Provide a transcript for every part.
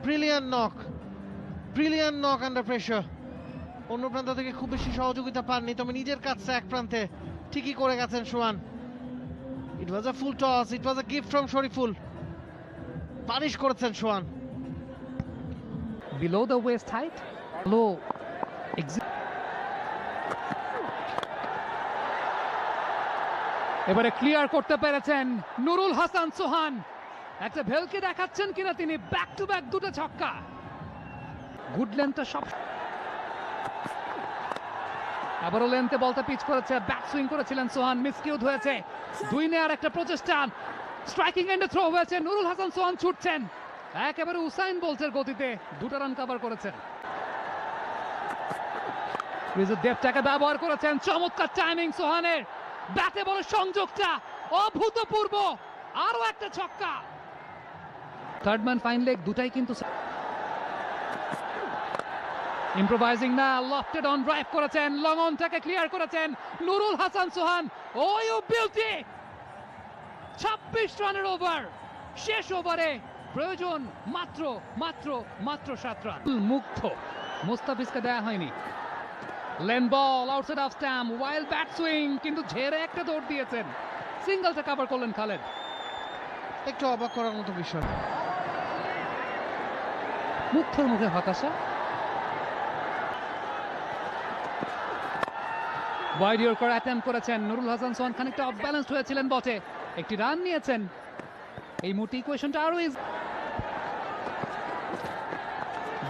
Brilliant knock, brilliant knock under pressure. অন্য প্রান্ত থেকে খুব বেশি সহযোগিতা পাননি, তবে নিজের কাছে এক প্রান্তে ঠিকই করে গেছেন Sohan. It was a full toss, it was a gift from Shariful. Punish করেছেন Sohan. below the waist height, low এবারে ক্লিয়ার করতে পেরেছেন নুরুল হাসান সোহান। একটা ভেলকে দেখাচ্ছেন কিনা তিনি, ব্যাক টু ব্যাক দুটো ছক্কা। গুড লেন্থটা সব, আবারও লেন্থে বলটা পিচ করেছে, ব্যাক সুইং করেছিলেন সোহান, মিসকিউড হয়েছে। দুই নেয়ার একটা প্রচেষ্টা, স্ট্রাইকিং এন্ডে থ্রো হয়েছে, নুরুল হাসান সোহান ছুটছেন একেবারে উসাইন বোল্টের গতিতে, দুটো রান কভার করেছেন। ডেপটাকে ব্যবহার করেছেন, চমৎকার টাইমিং সোহানের, ব্যাটে বলে সংযোগটা অভূতপূর্ব, আরো একটা ছক্কা। থার্ড ম্যান ফাইন লেগ দুটাই কিন্তু ইম্প্রোভাইজিং না, লফটেড অন ড্রাইভ করেছেন, লং অনটাকে ক্লিয়ার করেছেন নুরুল হাসান সোহান। ওই বিউটি, 26 রানের ওভার, শেষ ওভারে প্রয়োজন মাত্র মাত্র মাত্র 7 রান। মুগ্ধ, মুস্তাফিজকে দেয়া হয়নি। Lane ball outside of stamp, wild bat swing, কিন্তু ঝেড়ে একটা দৌড় দিয়েছেন, সিঙ্গলটা কভার করলেন খালেদ। একটু অবাক করার মতো বিষয়। মুগ্ধর মুখে হতাশা। ওয়াইড ইয়র্কার অ্যাটেম্প্ট করেছেন নুরুল হাসান সোহান, খানিকটা অফ ব্যালেন্সড হয়েছিলেন বটে, একটি রান নিয়েছেন। এই মুহূর্তে ইকুয়েশনটা আরো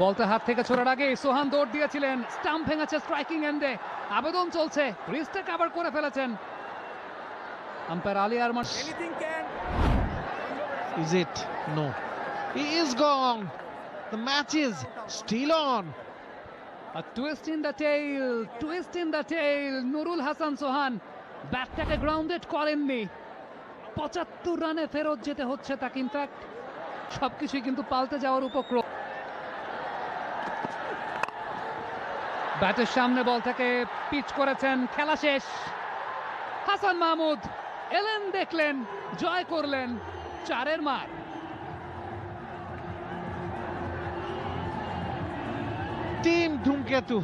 বলতে হাত থেকে ছোড়ার আগে সোহান দৌড় দিয়েছিলেন, স্টাম্প ভেঙেছে স্ট্রাইকিং এন্ডে, আবেদন চলছে, রিস্টে কভার করে ফেলেছেন umpire Ali Arman. Is it? No. He is gone. The match is still on. A twist in the tail, twist in the tail. Nurul Hasan Sohan ব্যাটটাকে গ্রাউন্ডেড করেননি, 75 রানে ফেরত যেতে হচ্ছে তাকে। ইনফ্যাক্ট সবকিছুই কিন্তু পাল্টে যাওয়ার উপক্রম। ব্যাটের সামনে বলটাকে পিচ করেছেন, খেলা শেষ। হাসান মাহমুদ এলেন, দেখলেন, জয় করলেন, 4-এর মার। টিম ধূমকেতু